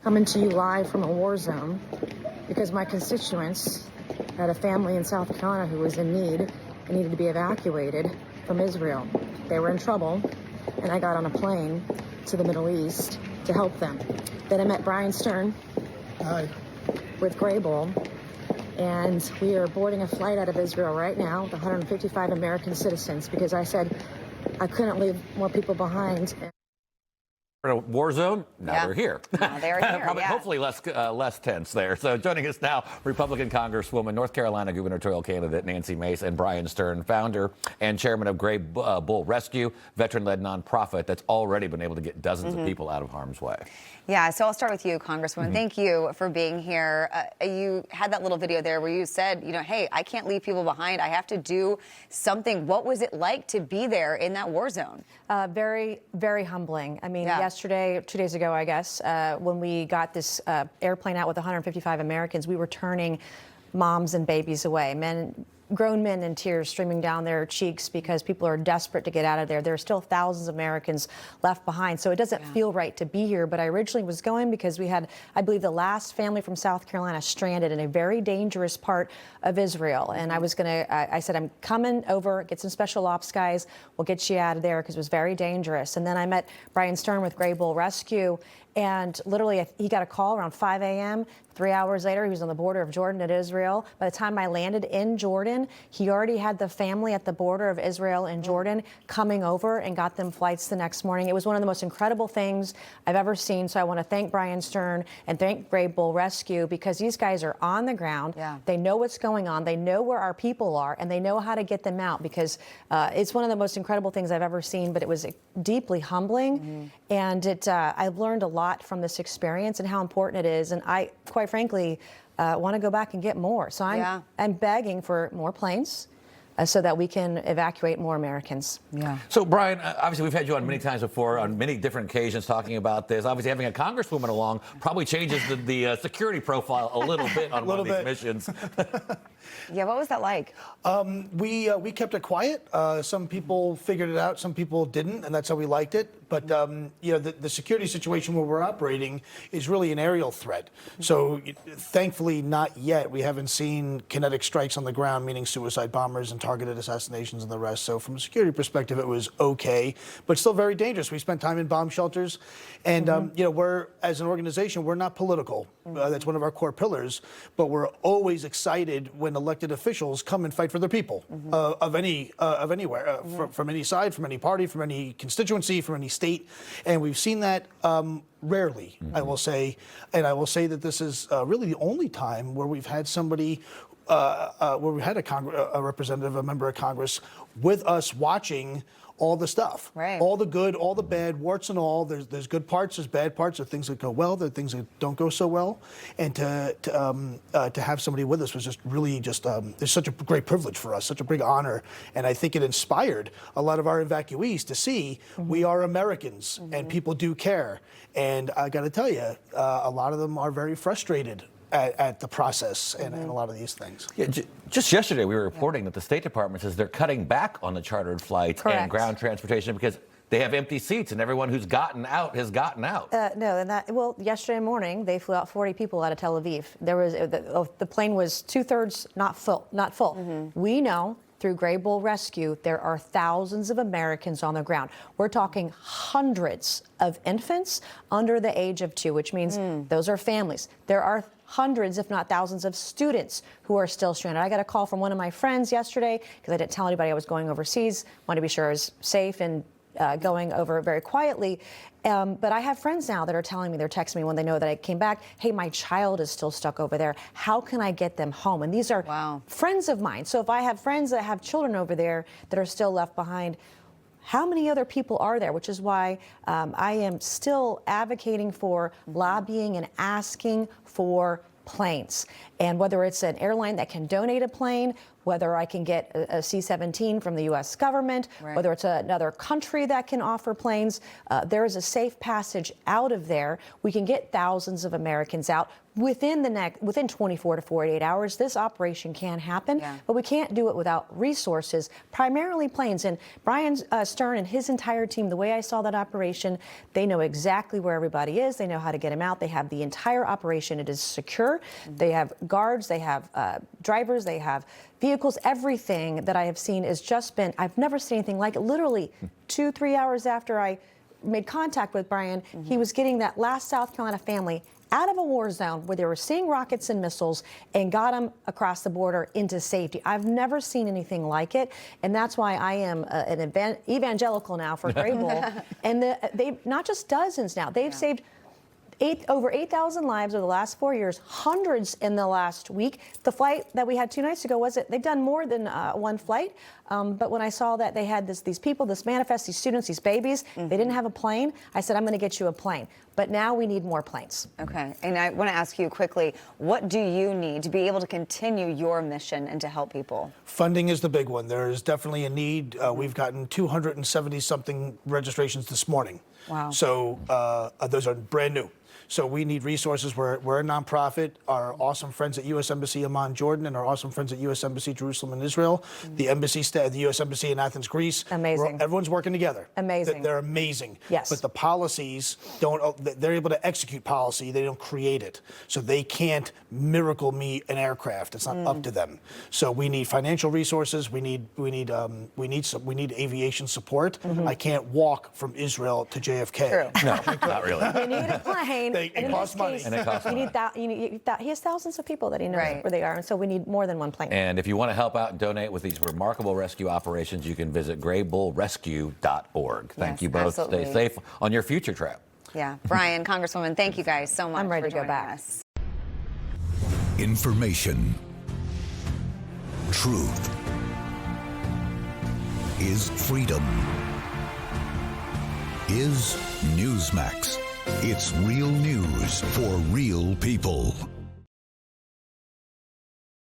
Coming to you live from a war zone because my constituents had a family in South Carolina who was in need and needed to be evacuated from Israel. They were in trouble, and I got on a plane to the Middle East to help them. Then I met Brian Stern. Hi. With Graybull, and we are boarding a flight out of Israel right now with 155 American citizens because I said I couldn't leave more people behind. In a war zone, now they're here. Now they're here. Probably, hopefully less tense there. So joining us now, Republican Congresswoman, North Carolina gubernatorial candidate Nancy Mace, and Brian Stern, founder and chairman of Gray Bull Rescue, veteran-led nonprofit that's already been able to get dozens of people out of harm's way. Yeah, so I'll start with you, Congresswoman. Thank you for being here. You had that little video there where you said, you know, hey, I can't leave people behind. I have to do something. What was it like to be there in that war zone? Very, very humbling. I mean, yesterday, 2 days ago, I guess, when we got this airplane out with 155 Americans, we were turning moms and babies away, grown men in tears streaming down their cheeks because people are desperate to get out of there. There are still thousands of Americans left behind. So it doesn't feel right to be here. But I originally was going because we had, I believe, the last family from South Carolina stranded in a very dangerous part of Israel. And I was going to, I said, I'm coming over, get some special ops guys. We'll get you out of there because it was very dangerous. And then I met Brian Stern with Gray Bull Rescue. And literally, he got a call around 5 a.m. 3 hours later, he was on the border of Jordan and Israel. By the time I landed in Jordan, he already had the family at the border of Israel and Jordan coming over and got them flights the next morning. It was one of the most incredible things I've ever seen. So I want to thank Brian Stern and thank Gray Bull Rescue because these guys are on the ground. They know what's going on. They know where our people are, and they know how to get them out because it's one of the most incredible things I've ever seen. But it was deeply humbling, and I've learned a lot from this experience and how important it is. And I, quite frankly, want to go back and get more. So I'm begging for more planes so that we can evacuate more Americans. So, Brian, obviously we've had you on many times before on many different occasions talking about this. Obviously, having a congresswoman along probably changes the security profile a little bit on one of these missions. What was that like? We kept it quiet. Some people figured it out, some people didn't, and that's how we liked it. But you know, the security situation where we're operating is really an aerial threat. So thankfully, not yet. We haven't seen kinetic strikes on the ground, meaning suicide bombers and targeted assassinations and the rest. So from a security perspective, it was okay, but still very dangerous. We spent time in bomb shelters, and you know, we're, as an organization, we're not political. That's one of our core pillars. But we're always excited when elected officials come and fight for their people of anywhere, from any side, from any party, from any constituency, from any state, and we've seen that rarely, I will say. And I will say that this is really the only time where we've had somebody, where we had a representative, a member of Congress, with us watching all the stuff, all the good, all the bad, warts and all. There's good parts, there's bad parts, there's things that go well, there's things that don't go so well, and to have somebody with us was just really just it's such a great privilege for us, such a big honor, and I think it inspired a lot of our evacuees to see we are Americans and people do care, and I got to tell you, a lot of them are very frustrated at the process and a lot of these things. Just yesterday, we were reporting that the State Department says they're cutting back on the chartered flights and ground transportation because they have empty seats and everyone who's gotten out has gotten out. No, and well, yesterday morning they flew out 40 people out of Tel Aviv. There was the plane was 2/3 not full. We know through Gray Bull Rescue, there are thousands of Americans on the ground. We're talking hundreds of infants under the age of 2, which means those are families. There are hundreds, if not thousands, of students who are still stranded. I got a call from one of my friends yesterday because I didn't tell anybody I was going overseas. Wanted to be sure I was safe and going over very quietly. But I have friends now that are telling me, they're texting me when they know that I came back, hey, my child is still stuck over there. How can I get them home? And these are friends of mine. So if I have friends that have children over there that are still left behind, how many other people are there? Which is why I am still advocating for lobbying and asking for planes. And whether it's an airline that can donate a plane, whether I can get a C-17 from the U.S. government, Right. whether it's another country that can offer planes. There is a safe passage out of there. We can get thousands of Americans out within 24 to 48 hours. This operation can happen, but we can't do it without resources, primarily planes. And Brian Stern and his entire team, the way I saw that operation, they know exactly where everybody is. They know how to get them out. They have the entire operation. It is secure. They have guards. They have drivers. They have vehicles. Everything that I have seen has just been, I've never seen anything like it. Literally 2-3 hours after I made contact with Brian, he was getting that last South Carolina family out of a war zone where they were seeing rockets and missiles and got them across the border into safety. I've never seen anything like it, and that's why I am an evangelical now for Gray Bull. And they've not just dozens now, they've saved over 8,000 lives over the last 4 years, hundreds in the last week. The flight that we had 2 nights ago, they've done more than one flight. But when I saw that they had these people, this manifest, these students, these babies, they didn't have a plane, I said, I'm going to get you a plane. But now we need more planes. Okay, and I want to ask you quickly, what do you need to be able to continue your mission and to help people? Funding is the big one. There is definitely a need. We've gotten 270-something registrations this morning. Wow. So those are brand new. So we need resources. We're a nonprofit. Our awesome friends at U.S. Embassy Amman, Jordan, and our awesome friends at U.S. Embassy Jerusalem and Israel, the embassy the U.S. Embassy in Athens, Greece. Amazing. Everyone's working together. Amazing. They're amazing. Yes. But the policies they're able to execute policy. They don't create it. So they can't miracle me an aircraft. It's not up to them. So we need financial resources. We need aviation support. I can't walk from Israel to JFK. True. No, not really. You need a plane. It costs money. And it costs money. He has thousands of people that he knows Right. where they are, and so we need more than one plane. And if you want to help out and donate with these remarkable rescue operations, you can visit graybullrescue.org. Thank Yes, you both. absolutely. Stay safe on your future trip. Yeah, Brian, Congresswoman, thank you guys so much. I'm ready for to go joining back. us. Information. Truth is freedom. Is Newsmax. It's real news for real people.